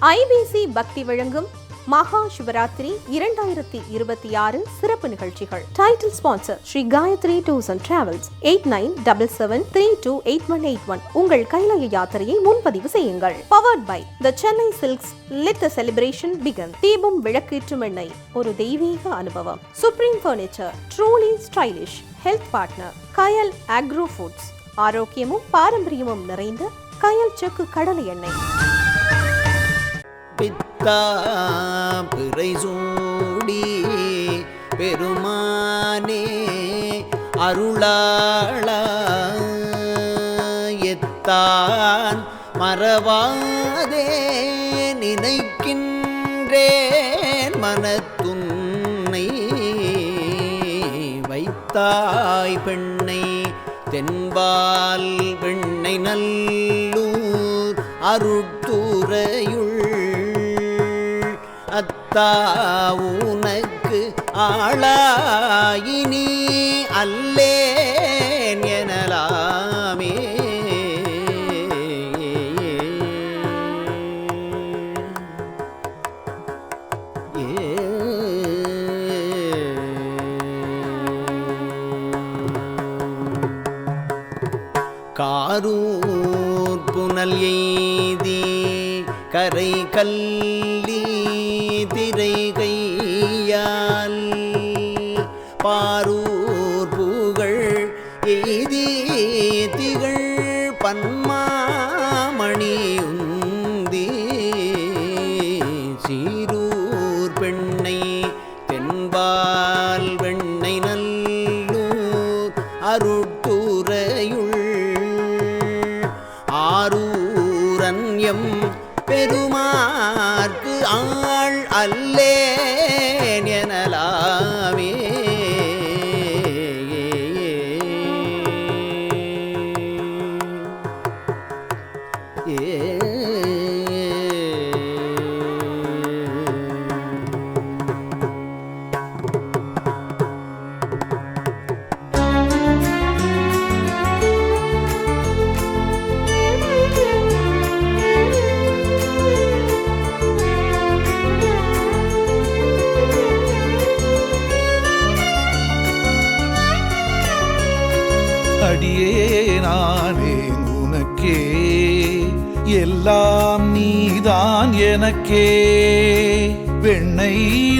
IBC பக்தி வழங்கும் மகா சிவராத்திரி 2026 சிறப்பு நிகழ்ச்சிகள். Title sponsor Sri Gayatri tours and travels. 8977328181. உங்கள் கைலாய யாத்திரையை முன்பதிவு செய்யுங்கள். Powered by the Chennai silks. Let the celebration begin. Deepam விளக்கேற்றும் எண்ணெய், ஒரு தெய்வீக அனுபவம். Supreme furniture, truly stylish. Health partner Kayal agro foods. ஆரோக்கியமும் பாரம்பரியமும் நிறைந்த கயல் செக்கு கடலை எண்ணெய். பித்தா பிறை சூடி பெருமானே அருளாளா எத்தான் மறவாதே நினைக்கின்றேன் மனத்துன்னை வைத்தாய் பெண்ணை தென்பால் வெண்ணை நல்லூர் அருட்துறையுள் அத்தா உனக்கு ஆளாயினி அல்லேன் எனலாமே. காரூர் புனல் எய்தி கரை கல்லி திரை கையால் பாரூர் புகழ் எய்தி திகழ் பன்மாமணி உந்தி சீரூர் பெண்ணை தென்பால் வெண்ணை நல்லூர் அருட்துறையுள் ஆரூரன்யம் பெருமார்க்கு ஆள் அல்லேன் எனலாமே. அடியேனானே உனக்கே எல்லாம் நீதான் எனக்கே வெண்ணை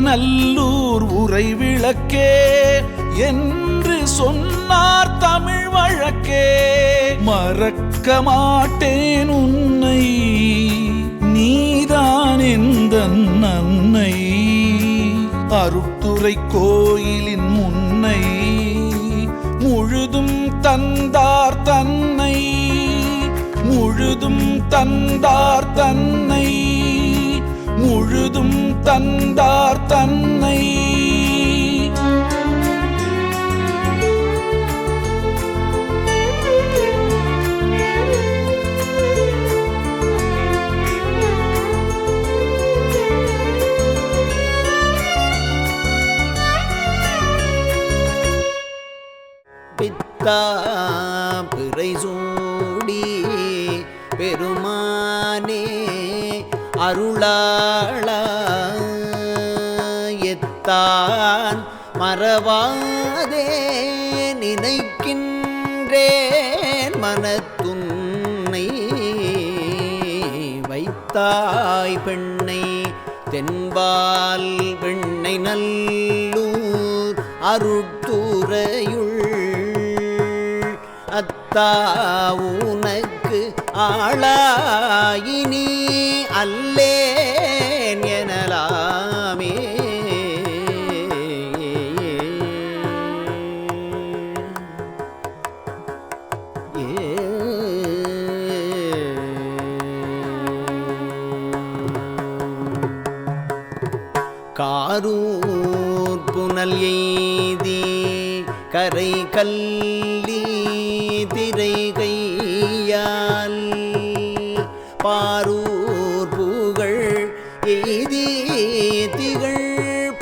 நல்லூர் உரை விளக்கே என்று சொன்னார் தமிழ் வழக்கே. மறக்க மாட்டேன் உன்னை நீதான் எந்தன் அன்னை அருட்துறை கோயிலின் முன்னை முழுதும் தந்தார் தன்னை முழுதும் தந்தார் தன்னை முழுதும் தந்தார் தன்னை. பித்தா பிறை சூடி பெருமானே அருளாளா எத்தான் மறவாதே நினைக்கின்றேன் மனத்துன்னை வைத்தாய் பெண்ணை தென்பால் வெண்ணை நல்லூர் அருட்துறையுள் அத்தா உனக்கு ஆளாயினி அல்லேன் எனலாமே. காரூர் புனல் எய்தி கரை கல்லி திரை கையால் பாரூர் புகழ் எய்தி திகழ்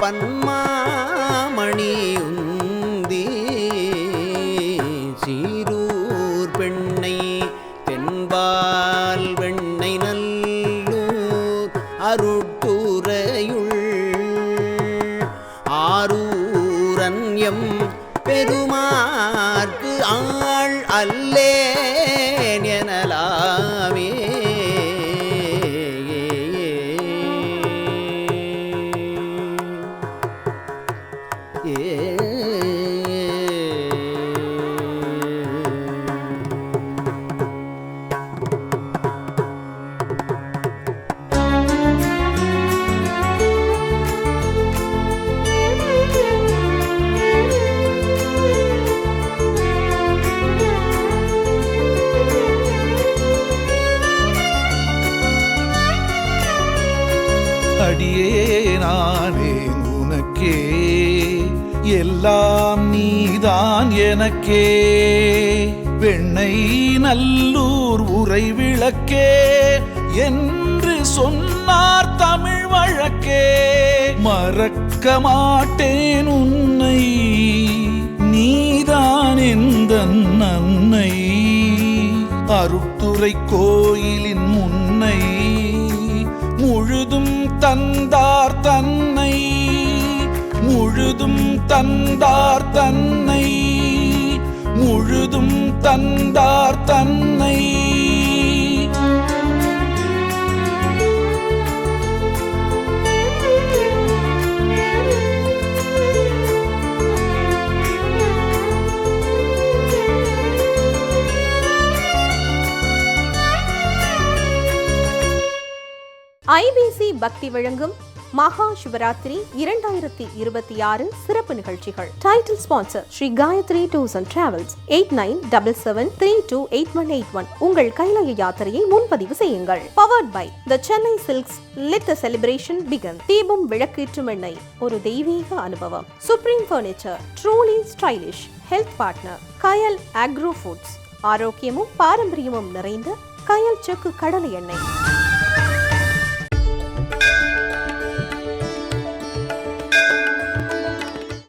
பன்மாமணி உந்தி சீரூர் பெண்ணை தென்பால் வெண்ணை நல்லூர் அருட்துறையுள் ஆரூரன் எம் பெருமாற்கு ஆள் அல்லேன் எனலாமே. அடியேனானே உனக்கே எல்லாம் நீதான் எனக்கே. வெண்ணை நல்லூர் உரை விளக்கே என்று சொன்னார் தமிழ் வழக்கே. மறக்க மாட்டேன் உன்னை நீதான் எந்தன் அன்னை. அருட்துறை கோயிலின் முன்னை முழுதும் தந்தார் தன்னை. முழுதும் தந்தார் தன்னை. முழுதும் தந்தார் தன்னை. ஐபிசி பக்தி வழங்கும் மகா சிவராத்திரி 2026 சிறப்பு நிகழ்ச்சிகள். Title sponsor Sri Gayatri tours and travels 8977328181. உங்கள் கைலாய யாத்திரையை முன்பதிவு செய்யுங்கள். Powered by the Chennai silks let the celebration begin. Deepam விளக்கேற்றும் எண்ணெய் ஒரு தெய்வீக அனுபவம். Supreme furniture truly stylish. Health partner Kayal agro foods. ஆரோக்கியமும் பாரம்பரியமும் நிறைந்த கயல் செக்கு கடலை எண்ணெய்.